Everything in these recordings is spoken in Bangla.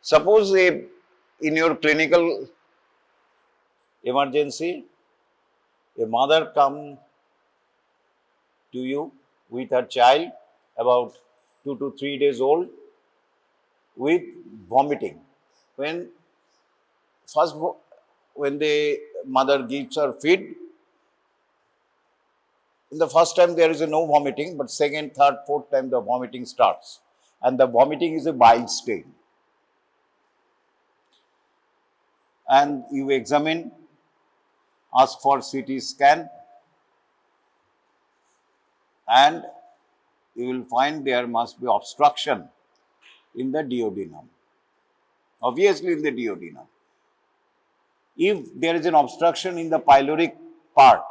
Suppose in your clinical emergency, a mother come to you with her child about 2 to 3 days old with vomiting. When the mother gives her feed, in the first time there is no vomiting, but second, third, fourth time the vomiting starts, and the vomiting is a bile stain. And you examine, ask for CT scan, and you will find there must be obstruction in the duodenum. Obviously in the duodenum. If there is an obstruction in the pyloric part,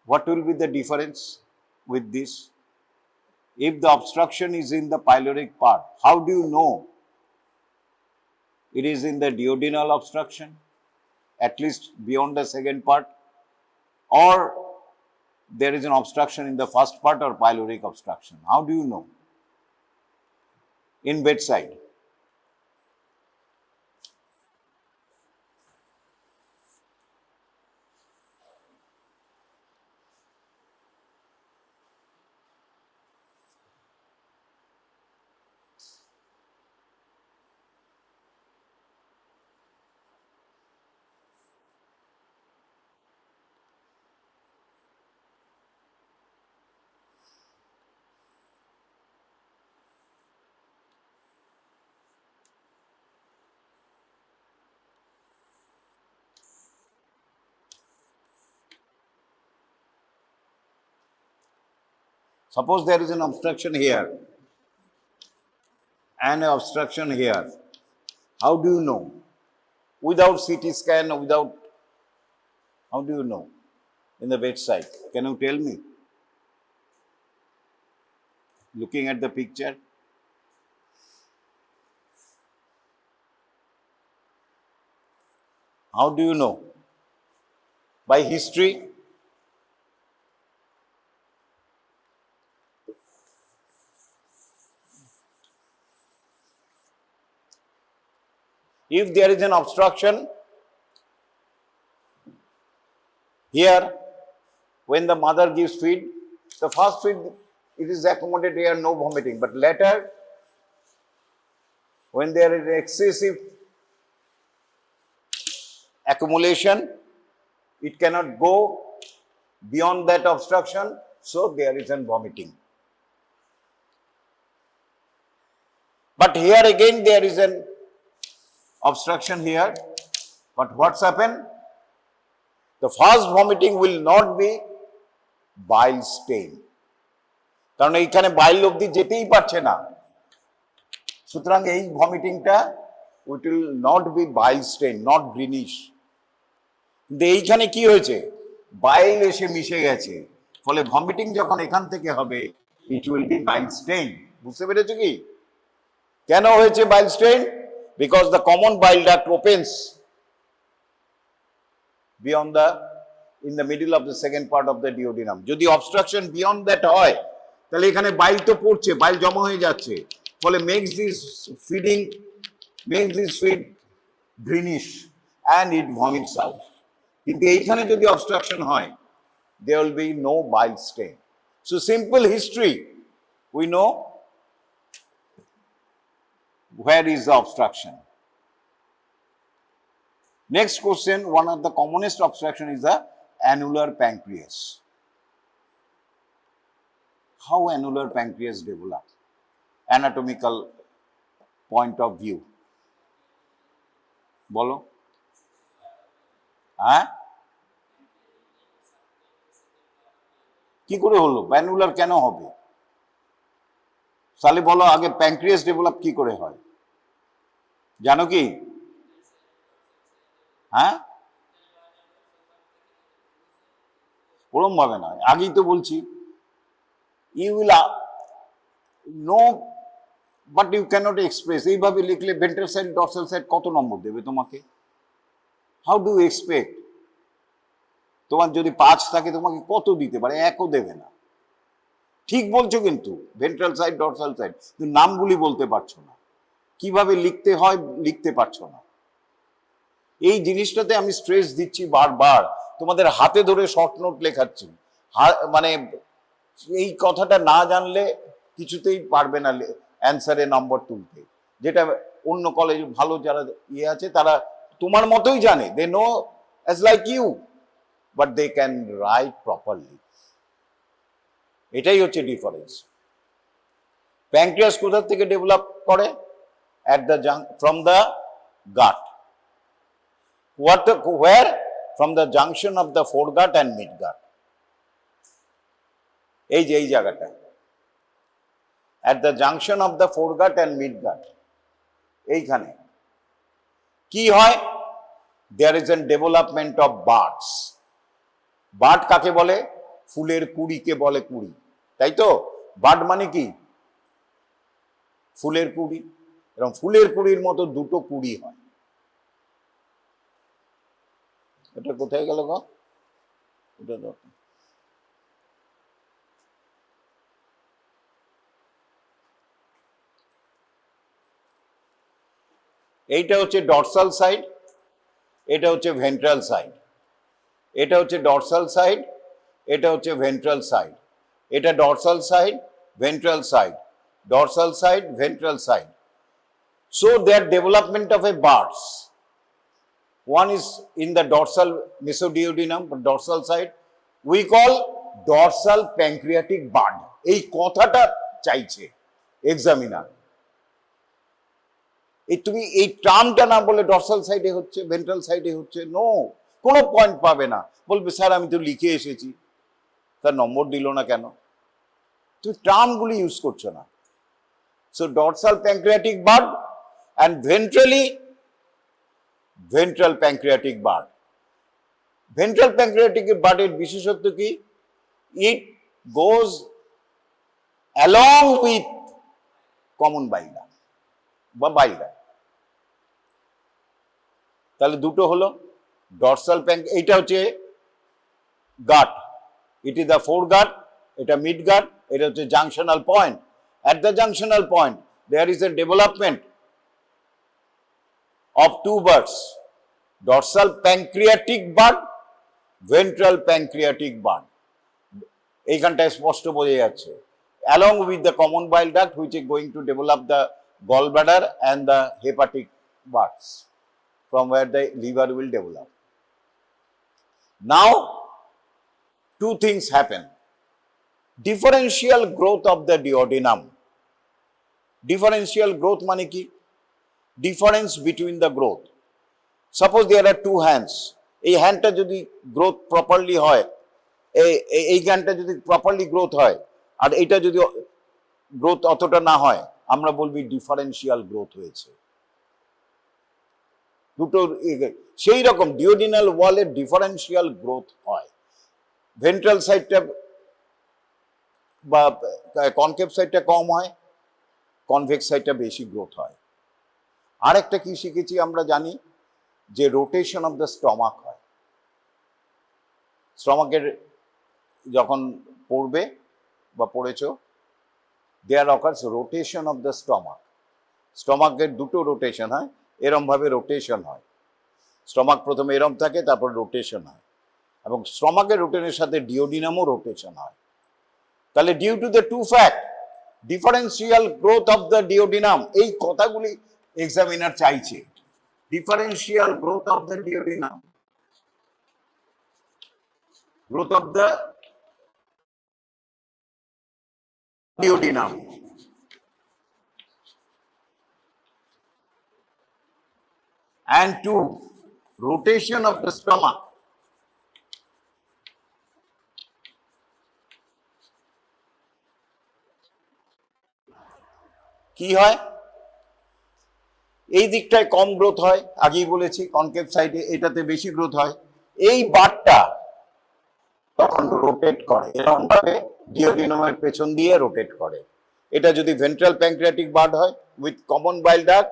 what will be the difference with this? If the obstruction is in the pyloric part, how do you know it is in the duodenal obstruction, at least beyond the second part, or there is an obstruction in the first part or pyloric obstruction? How do you know? In bedside. Suppose there is an obstruction here and an obstruction here. How do you know? Without CT scan or without, how do you know? In the bedside. Can you tell me? Looking at the picture. How do you know? By history? If there is an obstruction here, when the mother gives feed, the first feed, it is accommodated here, no vomiting. But later, when there is excessive accumulation, it cannot go beyond that obstruction, so there is an vomiting. But here again there is an obstruction here, but what's happened? The first vomiting will not be bile stain. কারণ এইখানে বাইল অবধি যেতেই পারছে না, সুতরাং এই ভমিটিংটা it will not be bile stain, not greenish. কিন্তু এইখানে কি হয়েছে? বাইল এসে মিশে গেছে, ফলে ভমিটিং যখন এখান থেকে হবে it will be bile stain. বুঝতে পেরেছো কি কেন হয়েছে bile stain? Because the common bile duct opens beyond in the middle of the second part of the duodenum. যদি obstruction beyond that হয়, তাহলে এখানে বাইল তো পড়ছে, বাইল জমা হয়ে যাচ্ছে, ফলে makes this feed greenish and it vomits out. কিন্তু এইখানে যদি obstruction হয়, there will be no bile stain. So simple history, we know where is the obstruction. Next question, one of the commonest obstruction is the annular pancreas. How annular pancreas develop? Anatomical point of view. বলো, হ্যাঁ কি করে হলো? অ্যানুলার কেন হবে? তাহলে বলো আগে প্যানক্রিয়াস ডেভেলপ কি করে হয়, জানো কি? হ্যাঁ, ওরম ভাবে নয়, আগেই তো বলছি। You will know but you cannot express. এইভাবে লিখলে ভেন্ট্রাল সাইড ডরসাল সাইড কত নম্বর দেবে তোমাকে? How do expect? তোমার যদি 5 থাকে তোমাকে কত দিতে পারে? 1ও দেবে না। ঠিক বলছো কিন্তু, ভেন্ট্রাল সাইড, ডরসাল সাইড, কিন্তু নামগুলি বলতে পারছো না, কিভাবে লিখতে হয় লিখতে পারছো না। এই জিনিসটাতে আমি স্ট্রেস দিচ্ছি বারবার, তোমাদের হাতে ধরে শর্ট নোট লেখাচ্ছি। মানে এই কথাটা না জানলে কিছুতেই পারবে না অ্যান্সারে নম্বর তুলতে, যেটা অন্য কলেজ ভালো যারা ইয়ে আছে তারা তোমার মতোই জানে, they know as like you, but they can write properly. এটাই হচ্ছে ডিফারেন্স। প্যানক্রিয়াস কোথা থেকে ডেভেলপ করে? at the from the gut. Where? From the junction of the foregut and midgut. এই যে এই জায়গাটা, at the junction of the foregut and midgut, এইখানে কি হয়? There is a development of buds. Bud কাকে বলে? ফুলের কুড়িকে বলে কুড়ি, তাই তো? বাড মানে কি? ফুলের কুড়ি। এবং ফুলের কুড়ির মতো দুটো কুড়ি হয়। এটা কোথায় গেল গো? এটা দেখো, এইটা হচ্ছে ডরসাল সাইড, এটা হচ্ছে ভেন্ট্রাল সাইড। এটা হচ্ছে ডরসাল সাইড, এটা হচ্ছে ভেন্ট্রাল সাইড। এটা dorsal side, ventral side, dorsal side, ventral side. So their development of a buds, one is in the dorsal mesoduodenum, dorsal side, we call dorsal pancreatic bud. এই কথাটা চাইছে এক্সামিনার। এই তুমি এই টার্মটা না বলে ডরসাল সাইডে হচ্ছে, ভেন্ট্রাল সাইডে হচ্ছে, নো, কোনো পয়েন্ট পাবে না। বলবে স্যার আমি তো লিখে এসেছি, তার নম্বর দিল না কেন? তুমি টার্মগুলি ইউজ করছো না। So dorsal pancreatic bird and ventrally ventral pancreatic bud. Ventral pancreatic bud এর বিশেষত্ব কি? It goes along with common bile duct বা bile duct। তাহলে দুটো হলো ডরসাল এইটা হচ্ছে গাট, ইট ইজ দ্য foregut, এটা midgut, এটা হচ্ছে junctional point. At the junctional point there is a development of two buds, dorsal pancreatic bud, ventral pancreatic bud। এইখানটায় স্পষ্ট বোঝা যাচ্ছে, along with the common bile duct which is going to develop the gallbladder and the hepatic buds from where the liver will develop. Now two things happen: differential growth of the duodenum. Differential growth মানে কি? Difference between the growth. Suppose there are two hands, এই হ্যান্ডটা যদি গ্রোথ প্রপারলি হয়, এই হ্যান্ডটা যদি প্রপারলি গ্রোথ হয়, আর এইটা যদি গ্রোথ অতটা না হয়, আমরা বলবি ডিফারেন্সিয়াল গ্রোথ হয়েছে। দুটো সেই রকম ডিওডিনাল ওয়ালের ডিফারেন্সিয়াল গ্রোথ হয়। ভেন্ট্রাল সাইডটা বা কনকেভ সাইডটা কম হয়, কনভেক্স সাইডটা বেশি গ্রোথ হয়। আর একটা কি শিখেছি আমরা জানি, যে রোটেশন অফ দ্য স্টমাক হয়। স্টমাকের যখন পড়বে বা পড়েছো, there occurs rotation of the stomach. স্টমাকের দুটো রোটেশন হয়, এরমভাবে রোটেশন হয়। স্টমাক প্রথমে এরম থাকে, তারপর রোটেশন হয়, এবং স্টমাকের রোটেশনের সাথে ডিওডিনামও রোটেশন হয়। তাহলে due to the to fact, differential growth of the duodenum, এই কথাগুলি এক্সামিনার চাইছে। Differential growth of the duodenum, growth of the duodenum, and two, rotation of the stomach. কি হয়? এই দিকটায় কম গ্রোথ হয়, আগেই বলেছি, কনকেভ সাইডে এটাতে বেশি গ্রোথ হয়। এই বারটা তখন রোটেট করে, এরকম ভাবে ডিওডিনামের পেছন দিয়ে রোটেট করে। এটা যদি ভেন্ট্রাল প্যানক্রিয়াটিক বার্ড হয় উইথ কমন বাইল ডাক্ট,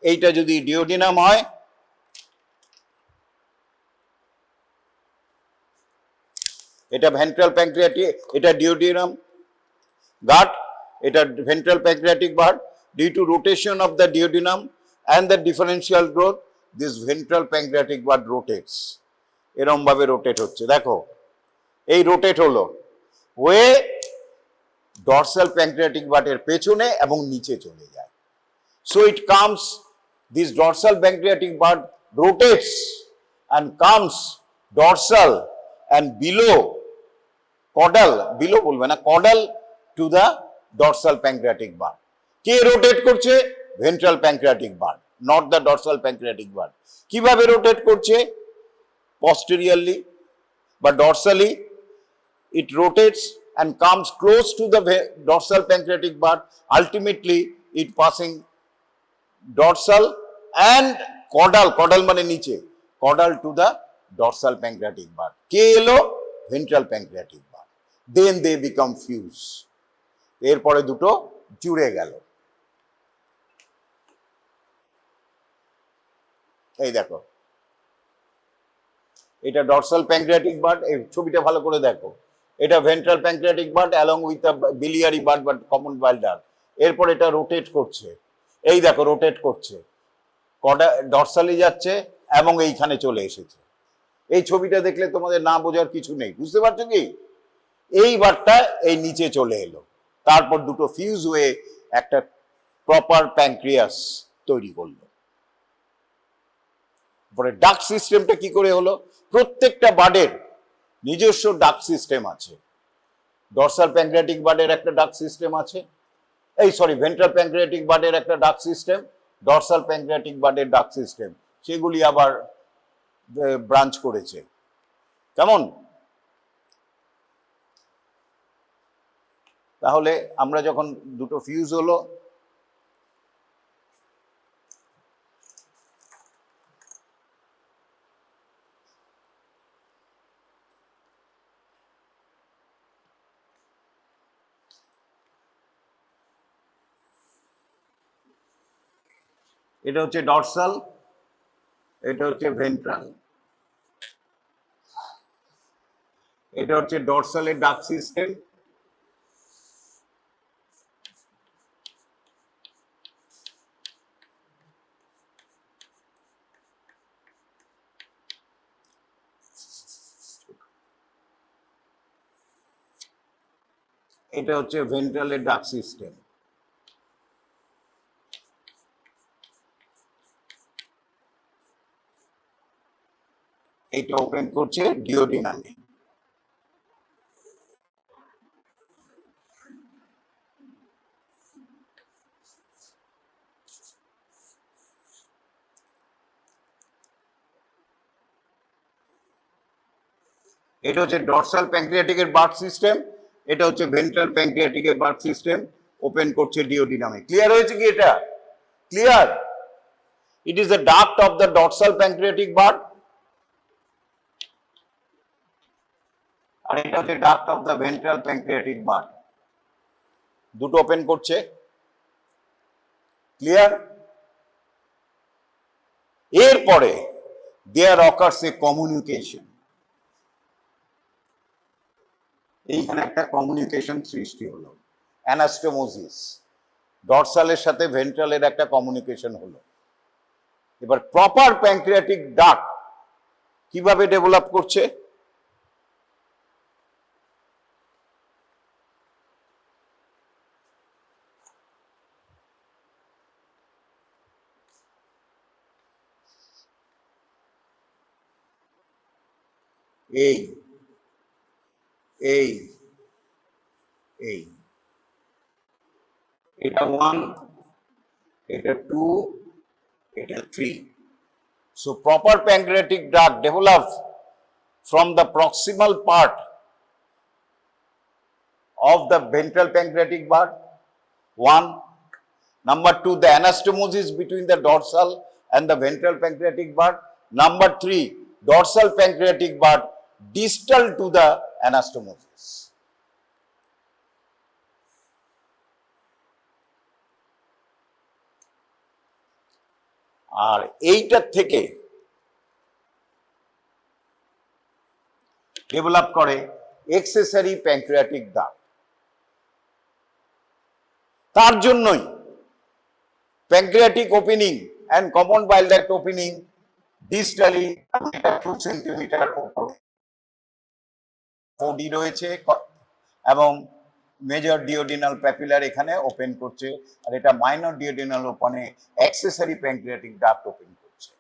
এইটা যদি ডিওডিনাম হয়, এটা ভেন্ট্রাল প্যানক্রিয়াটিক, এটা ডিওডিনাম, gut, এটা ventral pancreatic bud. Due to rotation of the duodenum and the differential growth, this ventral pancreatic bud rotates. এরম ভাবে রোটেট হচ্ছে, দেখো এই রোটেট হলো হয়ে ডর্সাল প্যানক্রিয়াটিক বাটের পেছনে এবং নিচে চলে যায়। So it comes, this dorsal pancreatic bud rotates and comes dorsal and below caudal, below বলবে না, caudal to the dorsal pancreatic bud. কে রোটেট করছে? Ventral pancreatic bud, not the dorsal pancreatic bud. কিভাবে রোটেট করছে? posteriorly but dorsally it rotates and comes close to the dorsal pancreatic bud. Ultimately it passing dorsal and caudal, caudal মানে নিচে, caudal to the dorsal pancreatic bud. কে এলো? ventral pancreatic bud. Then they become fuse. এরপরে দুটো জুড়ে গেল। এই দেখো এটা ডর্সাল প্যানক্রিয়াটিক বাড, এই ছবিটা ভালো করে দেখো, এটা ventral pancreatic bud along with the biliary bud but common bile duct. এরপর এটা রোটেট করছে, এই দেখো রোটেট করছে, ডর্সালি যাচ্ছে এবং এইখানে চলে এসেছে। এই ছবিটা দেখলে তোমাদের না বোঝার কিছু নেই, বুঝতে পারছো কি? এই বারটা এই নিচে চলে এলো, তারপর দুটো ফিউজ হয়ে একটা প্রপার প্যানক্রিয়াস তৈরি করলো। পরে ডাক সিস্টেমটা কি করে হলো? প্রত্যেকটা বার্ডের নিজস্ব ডাক সিস্টেম আছে। ডর্সাল প্যানক্রিয়াটিক বার্ডের একটা ডাক সিস্টেম আছে, এই সরি ভেন্ট্রাল প্যানক্রিয়াটিক বার্ডের একটা ডাক সিস্টেম, ডর্সাল প্যানক্রিয়াটিক বার্ডের ডাক সিস্টেম, সেগুলি আবার ব্রাঞ্চ করেছে। কেমন? তাহলে আমরা যখন দুটো ফিউজ হলো, এটা হচ্ছে ডর্সাল, এটা হচ্ছে ভেন্ট্রাল, এটা হচ্ছে ডর্সালের ডাক সিস্টেম, এটা হচ্ছে ভেন্ট্রালের ডাক সিস্টেম। এটা ওপেন করছে ডিওডিনামে। এটা হচ্ছে ডর্সাল প্যানক্রিয়াটিকের বার্থ সিস্টেম, এটা হচ্ছে ভেন্ট্রাল প্যানক্রিয়াটিকের বার্থ সিস্টেম, ওপেন করছে ডিওডিনামে। ক্লিয়ার হয়েছে কি? এটা clear? It is the duct of the dorsal pancreatic bud, আর এটা হচ্ছে duct of the ventral pancreatic bud. দুটো ওপেন করছে। ক্লিয়ার? এরপরে দেয়ার অকার্স এ কমিউনিকেশন, এইখানে একটা কমিউনিকেশন সৃষ্টি হলো, অ্যানাস্টোমোসিস, ডর্সালের সাথে ভেন্ট্রালের একটা কমিউনিকেশন হলো। এবার প্রপার প্যানক্রিয়াটিক ডাক্ট কিভাবে ডেভেলপ করছে? এই এই এই এটা 1, এটা 2, এটা 3। So proper pancreatic duct develops from the proximal part of the ventral pancreatic bud, 1. Number 2, the anastomosis between the dorsal and the ventral pancreatic bud. Number 3, dorsal pancreatic bud distal to the anastomosis. আর এইটার থেকে ডেভেলপ করে এক্সেসরি প্যানক্রিয়াটিক ডাক্ট। তার জন্যই pancreatic opening and common bile duct opening distally 2 centimetre OD রয়েছে এবং মেজর ডিওডিনাল প্যাপিলার এখানে ওপেন করছে, আর এটা মাইনর ডিওডিনাল ওপেনে অ্যাক্সেসরি প্যাঙ্ক্রিয়াটিক ডাক্ট ওপেন করছে।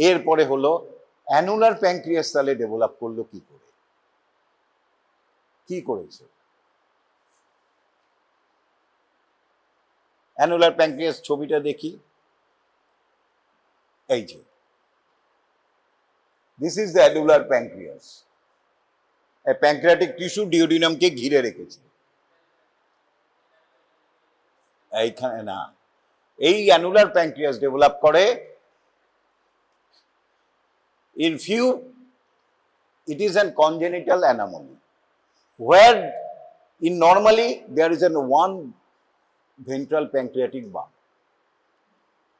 এরপরে হলো অ্যানুলার প্যাঙ্ক্রিয়াস তাহলে ডেভেলপ করলো কি করে, কি করেছে? অ্যানুলার প্যাঙ্ক্রিয়াস ছবিটা দেখি, এই যে this is the annular pancreas. Pancreatic tissue ডিওডিনামকে ঘিরে রেখেছে। এইখানে না, এই অ্যানুলার প্যাঙ্ক্রিয়াস ডেভেলপ করে in few it is an congenital anomaly where in normally there is an one ventral pancreatic bud,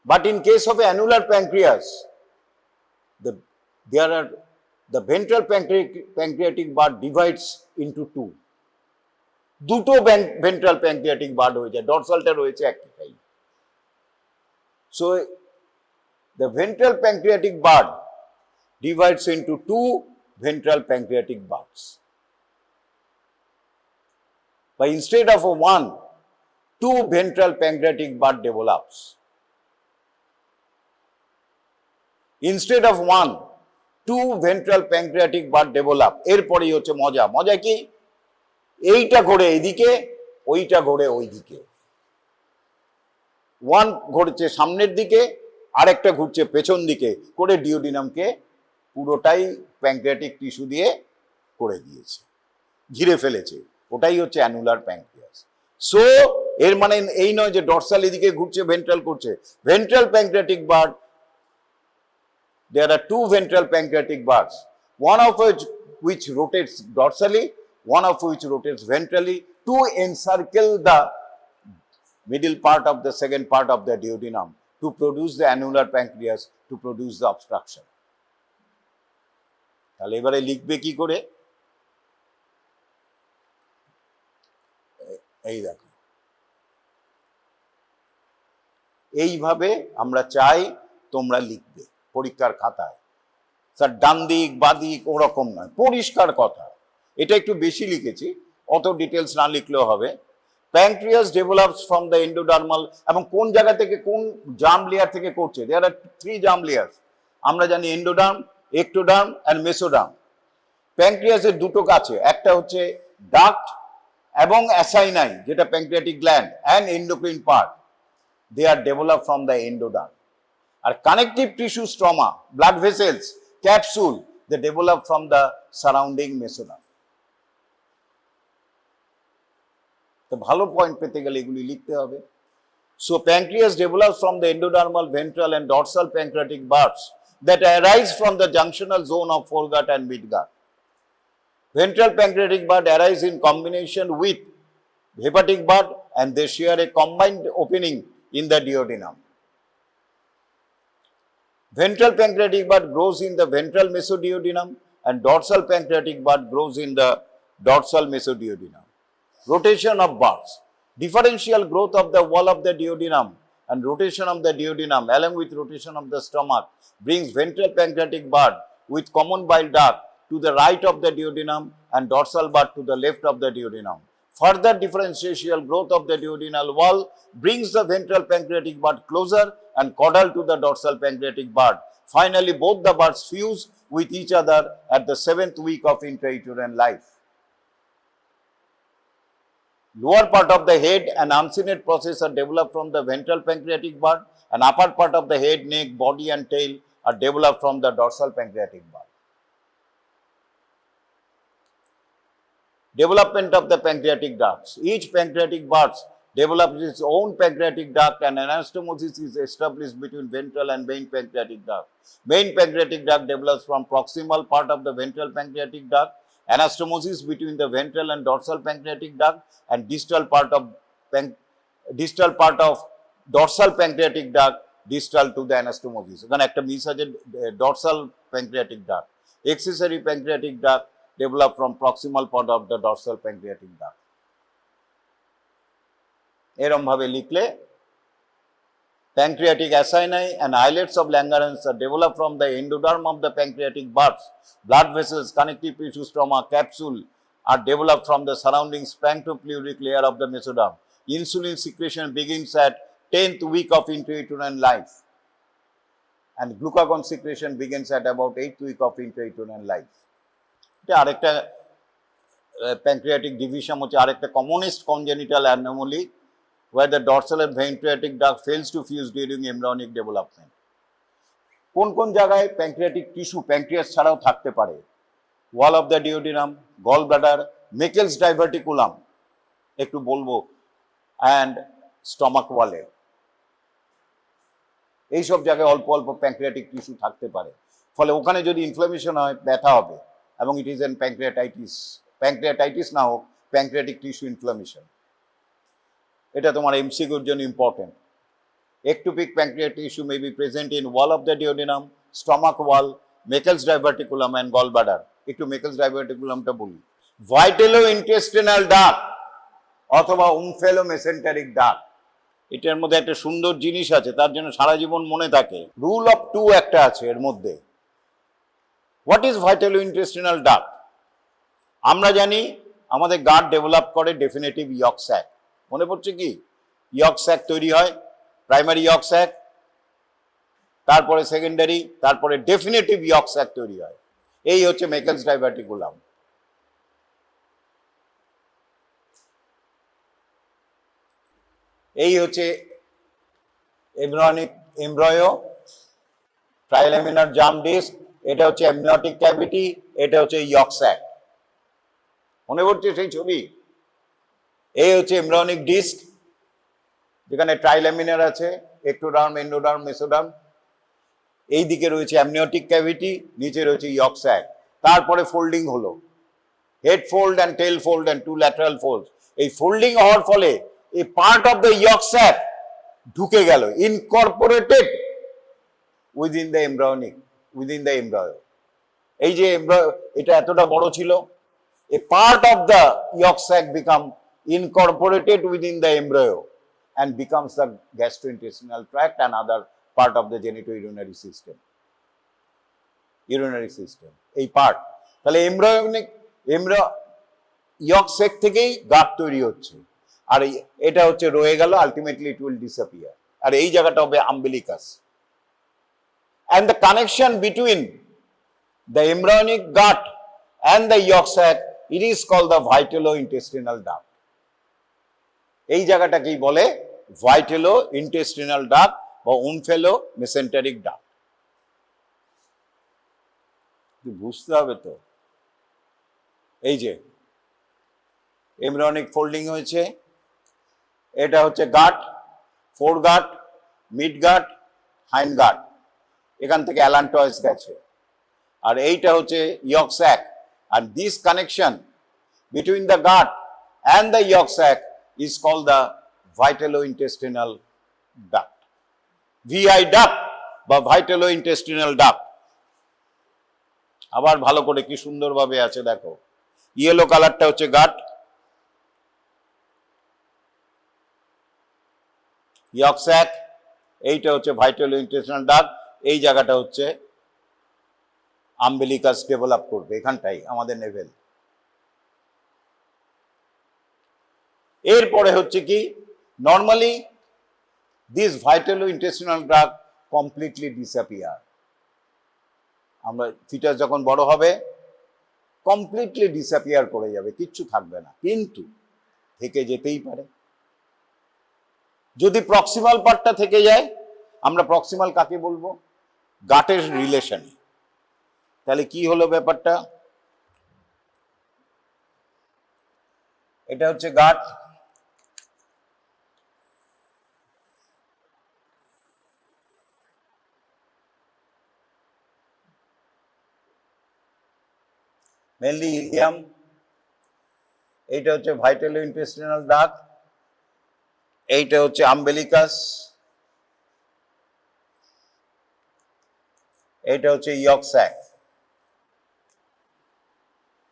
but in case of annular pancreas the ventral pancreatic bud divides into two, দুটো ventral pancreatic bud হয়ে যায়, ডরসালটা রয়েছে একটাই। So the ventral pancreatic bud divides into two ventral pancreatic buds. But instead of a one, two ventral pancreatic bud develops. Instead of one, two ventral pancreatic bud develop. এরপরেই হচ্ছে মজা, মজা কি? এইটা ঘোরে এইদিকে, ওইটা ঘোরে ওইদিকে। ওয়ান ঘুরছে সামনের দিকে, আরেকটা ঘুরছে পেছন দিকে করে ডিওডিনামকে পুরোটাই প্যাঙ্ক্রিয়াটিক টিস্যু দিয়ে করে দিয়েছে, ঘিরে ফেলেছে। ওটাই হচ্ছে অ্যানুলার প্যাঙ্ক্রিয়াস। সো এর মানে এই নয় যে ডরসাল এদিকে ঘুরছে ভেন্ট্রাল করছে। Ventral pancreatic bird, there are two ventral pancreatic buds, one of which rotates dorsally, one of which rotates ventrally to encircle the middle part of the second part of the duodenum to produce the annular pancreas, to produce the obstruction. তাহলে এবারে লিখবে কি করে? এই দেখো, এইভাবে আমরা চাই তোমরা লিখবে পরীক্ষার খাতায়। স্যার ডান দিক বাদিক ওরকম নয়, পরিষ্কার কথা। এটা একটু বেশি লিখেছি, অত ডিটেলস না লিখলেও হবে। Pancreas develops from the endodermal, এবং কোন জায়গা থেকে কোন জার্ম লেয়ার থেকে করছে? There are 3 germ layers. আমরা জানি এন্ডোডার্ম, এক্টোডার্ম অ্যান্ড মেসোডার্ম। প্যাঙ্ক্রিয়াসের দুটো কাছে, একটা হচ্ছে ডাক্ট এবং অ্যাসাইনাই, যেটা pancreatic gland and endocrine part, they are develop from the endoderm. আর connective tissue stroma, blood vessels, capsule, they develop from the surrounding mesoderm. তো ভালো পয়েন্ট পেতে গেলে এগুলি লিখতে হবে। So pancreas develops from the endodermal, ventral and dorsal pancreatic buds that arise from the junctional zone of foregut and midgut. Ventral pancreatic bud arise in combination with hepatic bud and they share a combined opening in the duodenum. Ventral pancreatic bud grows in the ventral mesoduodenum and dorsal pancreatic bud grows in the dorsal mesoduodenum. Rotation of buds. Differential growth of the wall of the duodenum and rotation of the duodenum along with rotation of the stomach brings ventral pancreatic bud with common bile duct to the right of the duodenum and dorsal bud to the left of the duodenum. Further differential growth of the duodenal wall brings the ventral pancreatic bud closer and caudal to the dorsal pancreatic bud. Finally, both the buds fuse with each other at the 7th week of intrauterine life. Lower part of the head and uncinate process are developed from the ventral pancreatic bud, and upper part of the head, neck, body and tail are developed from the dorsal pancreatic bud. Development of the pancreatic ducts. Each pancreatic bud develops its own pancreatic duct and anastomosis is established between ventral and main pancreatic duct. Main pancreatic duct develops from proximal part of the ventral pancreatic duct, anastomosis between the ventral and dorsal pancreatic duct, and distal part of dorsal pancreatic duct distal to the anastomosis. এখানে একটা মিস আছে, dorsal pancreatic duct, accessory pancreatic duct develop from proximal part of the dorsal pancreatic duct. এরম ভাবে লিখলে pancreatic acini and islets of Langerhans are developed from the endoderm of the pancreatic buds. Blood vessels, connective tissue, stroma, capsule are developed from the surrounding splanchnopleurotic layer of the mesoderm. Insulin secretion begins at 10th week of intrauterine life, and glucagon secretion begins at about 8th week of intrauterine life. এটা আরেকটা pancreatic division হচ্ছে আরেকটা commonest congenital anomaly where the dorsal and pancreatic duct fails to fuse during embryonic development. কোন কোন জায়গায় pancreatic tissue pancreas ছাড়াও থাকতে পারে? Wall of the duodenum, gallbladder, Meckel's diverticulum একটু বলবো, and stomach wall. এই সব জায়গায় অল্প অল্প প্যানক্রিয়াটিক টিস্যু থাকতে পারে, ফলে ওখানে যদি ইনফ্লামেশন হয় ব্যথা হবে, এবং ইট ইজ এন প্যানক্রিয়াটাইটিস না হোক প্যানক্রিয়াটিক টিস্যু ইনফ্লামেশন। এটা তোমার এমসিকিউর জন্য important. ectopic pancreatic tissue may be present in wall of the duodenum, stomach wall, Meckel's diverticulum and gallbladder. একটু Meckel's diverticulumটা বলি। Vitalointestinal duct অথবা ওমফেলোমেসেন্টারিক ডাক্ট, এটার মধ্যে একটা সুন্দর জিনিস আছে, তার জন্য সারা জীবন মনে থাকে। রুল অফ টু একটা আছে এর মধ্যে। What is vitellointestinal duct? আমরা জানি আমাদের গাট ডেভেলপ করে ডেফিনেটিভ ইয়ক স্যাক। মনে পড়ছে কি? ইয়ক স্যাক তৈরি হয়, প্রাইমারি ইয়ক স্যাক, তারপরে সেকেন্ডারি, তারপরে ডেফিনেটিভ ইয়ক স্যাক তৈরি হয়। এই হচ্ছে মেকেলস ডাইভার্টিকুলাম। এই হচ্ছে এমব্রয়ো, ট্রাইল্যামিনার জার্ম ডিস্ক, এটা হচ্ছে অ্যামনিওটিক ক্যাভিটি, এটা হচ্ছে ইয়ক স্যাক। মনে পড়ছে সেই ছবি? এই হচ্ছে এমব্রায়োনিক ডিস্ক, যেখানে ট্রাইল্যামিনার আছে, একটোডার্ম, এন্ডোডার্ম, মেসোডার্ম। এই দিকে রয়েছে অ্যামনিওটিক ক্যাভিটি, নিচে রয়েছে ইয়ক স্যাক। তারপরে ফোল্ডিং হলো, head fold and tail fold and two lateral fold. এই ফোল্ডিং হওয়ার ফলে এই part of the yolk sac ঢুকে গেল, ইনকর্পোরেটেড উইদিন দ্য এমব্রায়ো। এই যে এমব্রায়ো এটা এতটা বড় ছিল, a part of the yolk sac become incorporated within the embryo and becomes the gastrointestinal tract and other part of the genitourinary system. এই পার্ট, তাহলে ইয়ক স্যাক থেকেই গাট তৈরি হচ্ছে, আর এটা হচ্ছে রয়ে গেল, আলটিমেটলি ইট উইল ডিসঅ্যাপিয়ার। আর এই জায়গাটা হবে umbilicus, and the connection between the embryonic gut and the yolk sac, it is called the vitalointestinal duct. এই জায়গাটাকেই বলে vitalointestinal duct বা ওমফেলোমেসেন্টারিক ডাক্ট। বুঝতে হবে তো। এই যে এমব্রায়োনিক ফোল্ডিং হয়েছে, এটা হচ্ছে গাট, ফোর গাট, মিড গাট, হাইন্ড গাট, এখান থেকে অ্যালান্টয়েস গেছে, আর এইটা হচ্ছে ইয়ক sec. And this connection between the gut and the yolk sac is called the vitalointestinal duct, VI duct বা vitalointestinal duct। আবার ভালো করে কি সুন্দরভাবে আছে দেখো, ইয়েলো কালারটা হচ্ছে গাট, ইয়ক স্যাক, এইটা হচ্ছে vitalointestinal duct, এই জায়গাটা হচ্ছে আম্বিলিকাস ডেভেলপ করবে, এখানটাই আমাদের নেভেল। এরপরে হচ্ছে কি, normally this vitalointestinal duct completely disappear. আমরা ফিটাস যখন বড় হবে কমপ্লিটলি ডিসঅ্যাপিয়ার করে যাবে, কিচ্ছু থাকবে না, কিন্তু থেকে যেতেই পারে। যদি প্রক্সিমাল পার্টটা থেকে যায়, আমরা প্রক্সিমাল কাকে বলবো? গাটের রিলেশনে। তাহলে কি হলো ব্যাপারটা? এটা হচ্ছে গাট, মেনলি ইলিয়াম, এইটা হচ্ছে vitalointestinal duct, এইটা হচ্ছে আম্বিলিকাস, এইটা হচ্ছে ইয়ক sec.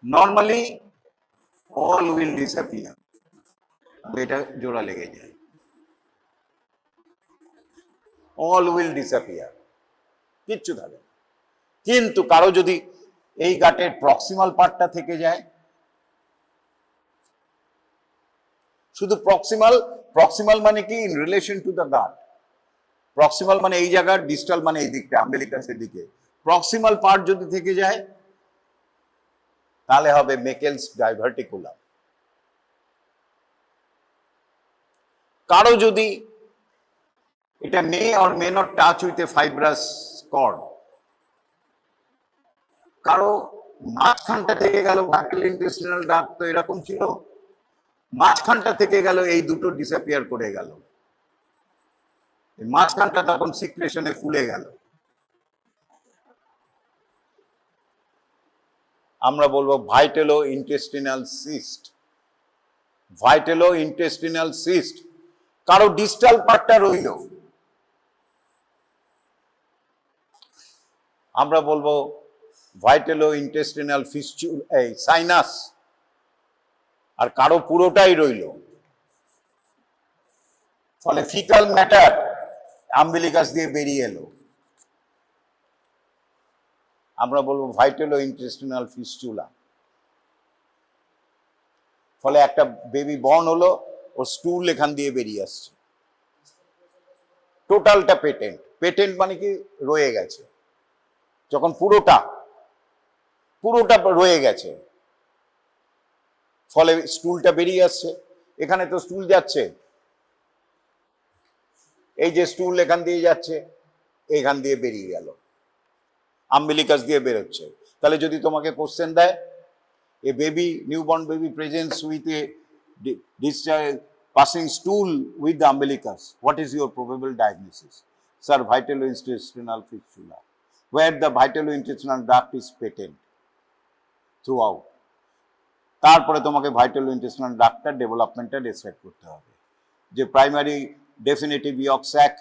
normally all will disappear. এটা জোড়া লেগে যায়, all will disappear, কিচ্ছু থাকবে না। কিন্তু কারো যদি এই গাটের প্রক্সিমাল পার্টটা থেকে যায়, শুধু প্রক্সিমাল মানে কি, in relation to the gut. Proximal মানে এই জায়গার, ডিস্টাল মানে এই দিকটা, আম্বিলিকাসের দিকে। প্রক্সিমাল পার্ট যদি থেকে যায় তাহলে হবে মেকেলস ডাইভার্টিকুলাম। কারো যদি এটা may or may not touch with a fibrous cord, কারো মাঝখানটা থেকে গেল, ভার্টিক্যাল ইন্টেস্টিনাল ডাক্ট তো এরকম ছিল, মাঝখানটা থেকে গেল, এই দুটো ডিসঅ্যাপিয়ার করে গেল, মাঝখানটা তখন সিক্রেশনে ফুলে গেল, আমরা বলবো vitellointestinal cyst. Vitellointestinal cyst. কারো ডিস্টাল পার্টটা রইল, আমরা বলবো ভাইটেলো ইন্টেস্টিনাল ফিস্চুল, এই সাইনাস। আর কারো পুরোটাই রইল, ফলে ফিকাল ম্যাটার আম্বিলিকাস দিয়ে বেরিয়ে এলো, আমরা বলবো ভাইটেলো ইন্টেস্টিনাল ফিস্চুলা। ফলে একটা বেবি বর্ন হলো, ওর স্টুল এখান দিয়ে বেরিয়ে আসছে, টোটালটা পেটেন্ট। পেটেন্ট মানে কি, রয়ে গেছে। যখন পুরোটা রয়ে গেছে, ফলে স্টুলটা বেরিয়ে আসছে। এখানে তো স্টুল যাচ্ছে, এই যে স্টুল এখান দিয়ে যাচ্ছে, এখান দিয়ে বেরিয়ে গেল, আম্বিলিকাস দিয়ে বেরোচ্ছে। তাহলে যদি তোমাকে কোশ্চেন দেয়, a baby, newborn baby presents with a discharge passing stool with the umbilicus, what is your probable diagnosis? Sir, vitalointestinal fistula, where the vitalointestinal duct is patent throughout. তারপরে তোমাকে vitalointestinal ডাক্টটার ডেভেলপমেন্টটা ডিসক্রাইব করতে হবে, যে প্রাইমারি ডেফিনেটিভ ইয়ক স্যাক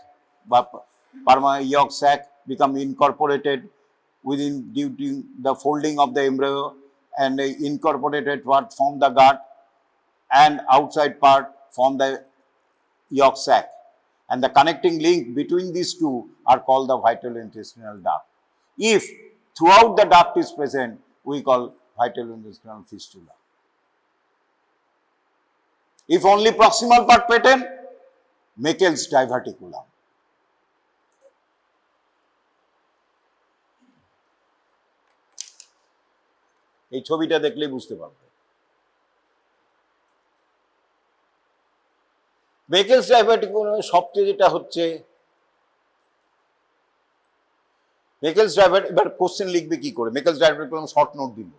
বা permanent yoke sec become incorporated within during the folding of the embryo, and the incorporated part form the gut, and outside part form the yolk sac, and the connecting link between these two are called the vitalointestinal duct. If throughout the duct is present, we call vitalointestinal fistula. If only proximal part patent, Meckel's diverticulum. এই ছবিটা দেখলেই বুঝতে পারবে। মেকেলস ডাইভার্টিকুলামের সবচেয়ে যেটা হচ্ছে, মেকেলস ডাইভার্টিকুলাম, এবার কোশ্চেন লিখবে কি করে? মেকেলস ডাইভার্টিকুলাম শর্ট নোট দিল,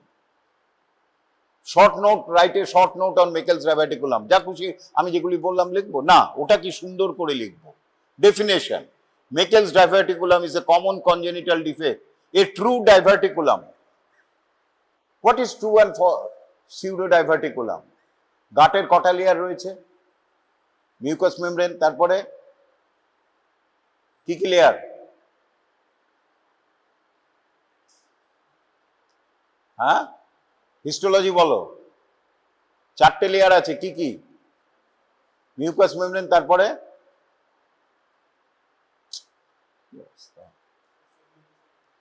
short note, write a short note on Meckel's diverticulum, যা খুশি আমি যেগুলি বললাম লিখবো না, ওটা কি সুন্দর করে লিখবো। Definition: Meckel's diverticulum is a common congenital defect, a true diverticulum. What is true and pseudo diverticulum? গাটের কটা লেয়ার রয়েছে? মিউকাস মেমব্রেন, তারপরে কি কি লেয়ার? হ্যাঁ, হিস্টোলজি বলো। 4টে লেয়ার আছে, কি কি? মিউকাস মেমব্রেন, তারপরে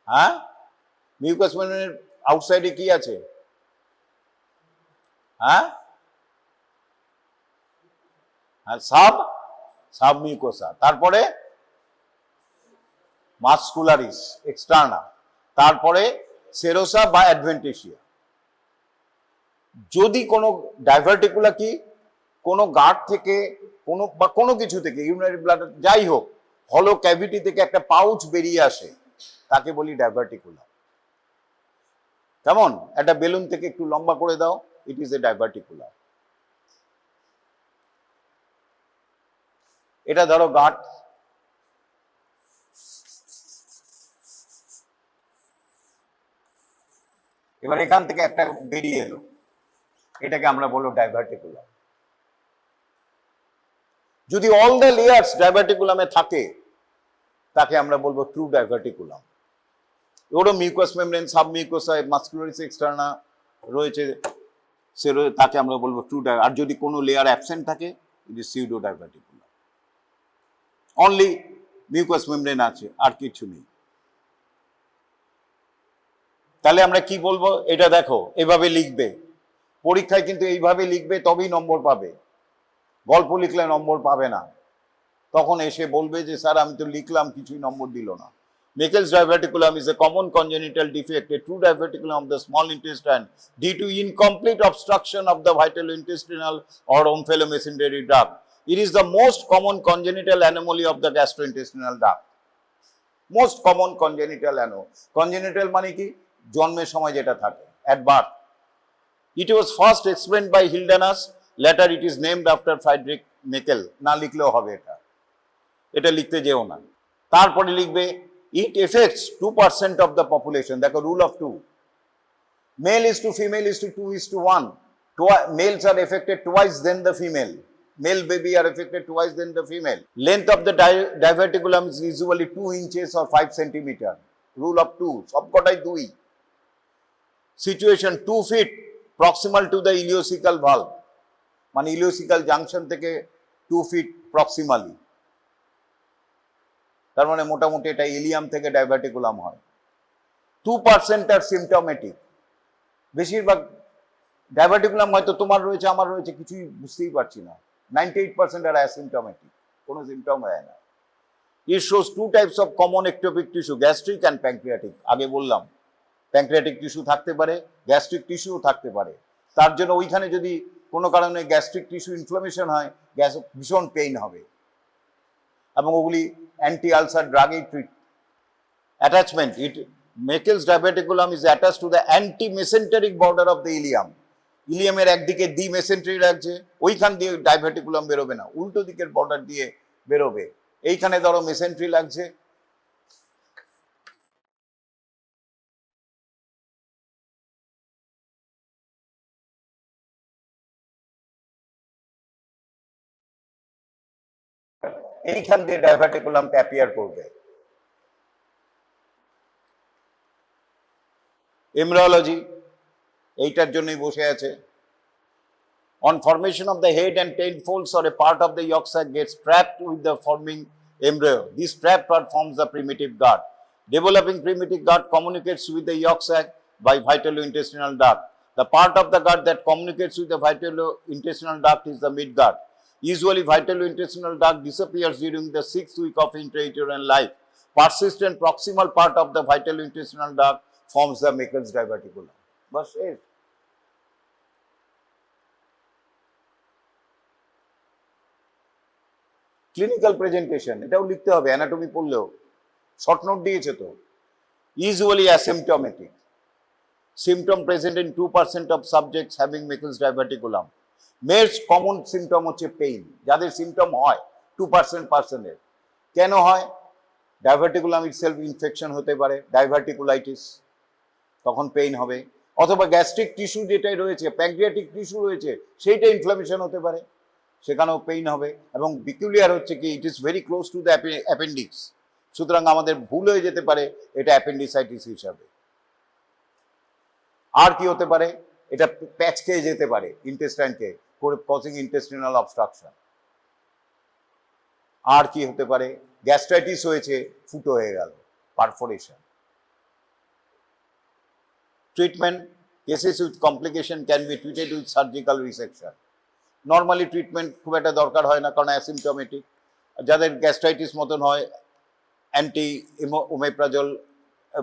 হ্যাঁ, মিউকাস মেমব্রেনের আউটসাইডে কি আছে? হ্যাঁ, সাব মিউকোসা, তারপরে মাসকুলারিস এক্সটার্না, তারপরে সেরোসা বা অ্যাডভেন্টিসিয়া। যদি কোনো ডাইভার্টিকুলা কি কোনো গার্ড থেকে কোনো বা কোনো কিছু থেকে, ইউরিনারি ব্লাড যাই হোক, হলো ক্যাভিটি থেকে একটা পাউচ বেরিয়ে আসে, তাকে বলি ডাইভার্টিকুলা। কেমন? একটা বেলুন থেকে একটু লম্বা করে দাও, ইট ইজ এ ডাইভার্টিকুলা। এটা ধরো গাঁট, এবার এখান থেকে একটা বেরিয়ে এলো, এটাকে আমরা বলবো ডাইভার্টিকুলাম। যদি অল দ্য লেয়ার্স ডাইভার্টিকুলামে থাকে, তাকে আমরা বলবো ট্রু ডাইভার্টিকুলাম। ওরও mucous membrane, submucosa, muscularis externa, রয়েছে তাকে আমরা বলবো ট্রু, আর যদি কোনো লেয়ার অ্যাবসেন্ট থাকে it is pseudo diverticulum. Only mucus membrane আছে, আর কিছু নেই। তাহলে আমরা কি বলবো, এটা দেখো এভাবে লিখবে পরীক্ষায়, কিন্তু এইভাবে লিখবে তবেই নম্বর পাবে, গল্প লিখলে নম্বর পাবে না। তখন এসে বলবে যে স্যার আমি তো লিখলাম কিছুই নম্বর দিল না। Meckel's diverticulum is a common congenital defect, a true diverticulum of the small intestine due to incomplete obstruction of the vitalointestinal or omphalomesentary duct. It is the most common congenital anomaly of the gastrointestinal duct. Most common congenital anomaly. Congenital মানে কি, জন্মের সময় যেটা থাকে, at birth. It was first explained by Hildenus, later it is named after Friedrich Meckel. না লিখলেও হবে, এটা লিখতে যেও না। তারপরে লিখবে it affects 2% of the population. দেখো rule of 2, male is to female is to 2:1. Males are affected twice than the female. Male baby are affected twice than the female. Length of the diverticulum is usually 2 inches or 5 centimeter. Rule of 2, সবকটাই 2। Situation 2 feet proximal to the ileocecal valve, মানে ইলিওসিক্যাল জাংশন থেকে 2 feet proximally, তার মানে মোটামুটি এটা ইলিয়াম থেকে ডাইভার্টিকুলাম হয়। 2% আর সিমটমেটিক। বেশিরভাগ ডাইভার্টিকুলাম হয়তো তোমার রয়েছে, আমার রয়েছে, কিছুই বুঝতেই পারছি না। 98% আর অ্যাসিমটমেটিক, কোনো সিমটম হয় না। It shows 2 types of common ectopic tissue, gastric and pancreatic. আগে বললাম প্যানক্রিয়াটিক টিস্যু থাকতে পারে, গ্যাস্ট্রিক টিস্যুও থাকতে পারে। তার জন্য ওইখানে যদি কোনো কারণে গ্যাস্ট্রিক টিস্যু ইনফ্লামেশন হয়, গ্যাস ভীষণ পেইন হবে, এবং ওগুলি অ্যান্টি আলসার ড্রাগেই treat. Attachment, Meckel's diverticulum is attached to the anti-mesenteric border of the ileum. ইলিয়ামের একদিকে দি মেসেন্ট্রি রাখছে, ওইখান দিয়ে ডাইভার্টিকুলাম বেরোবে না, উল্টো দিকের বর্ডার দিয়ে বেরোবে। এইখানে ধরো মেসেন্ট্রি লাগছে, এইখান দিয়ে ডাইভার্টিকুলামটা অ্যাপিয়ার করবে। এমব্রায়োলজি এইটার জন্যই বসে আছে। On formation of the head and tail folds or a part of the yolk sac gets trapped with the forming embryo. This trap part forms the primitive gut. Developing primitive gut communicates with the yolk sac by vitalointestinal duct. The part of the gut that communicates with the vitalointestinal duct is the midgut. Usually, vitalointestinal duct disappears during the 6th week of intrauterine life. Persistent proximal part of the vitalointestinal duct forms the Meckel's diverticulum. Bas it. Clinical presentation, এটাও লিখতে হবে, অ্যানাটমি পড়লেও শর্ট নোট দিয়েছে তো। Usually asymptomatic, symptom present in 2% of subjects having Meckel's diverticulum. Most common symptom হচ্ছে পেইন, যাদের সিমটম হয় 2% এর। কেন হয়? ডাইভার্টিকুলাম ইটসেলফ ইনফেকশন হতে পারে, ডাইভার্টিকুলাইটিস, তখন পেইন হবে, অথবা গ্যাস্ট্রিক টিস্যু যেটাই রয়েছে, প্যানক্রিয়াটিক টিস্যু রয়েছে, সেইটা ইনফ্লামেশন হতে পারে, সেখানেও পেইন হবে। এবং বিকিউলিয়ার হচ্ছে কি, it is very close to the appendix, সুতরাং আমাদের ভুল হয়ে যেতে পারে এটা অ্যাপেন্ডিসাইটিস হিসাবে। আর কি হতে পারে, এটা প্যাচ খেয়ে যেতে পারে ইন্টেস্টাইনকে, কজিং ইন্টেস্টিনাল অবস্ট্রাকশন। আর কি হতে পারে, গ্যাস্ট্রাইটিস হয়েছে, ফুটো হয়ে গেল, perforation. Treatment, cases with complication can be treated with surgical resection. Normally treatment খুব একটা দরকার হয় না, কারণ অ্যাসিমটমেটিক। যাদের গ্যাস্ট্রাইটিস মতন হয়, অ্যান্টি ওমেপ্রাজল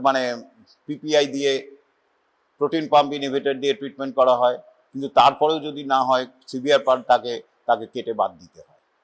মানে পিপিআই দিয়ে, প্রোটিন পাম্প ইনহিবিটর দিয়ে ট্রিটমেন্ট করা হয়, কিন্তু তারপরেও যদি না হয় সিভিয়ার পার্ট, তাকে কেটে বাদ দিতে হয়।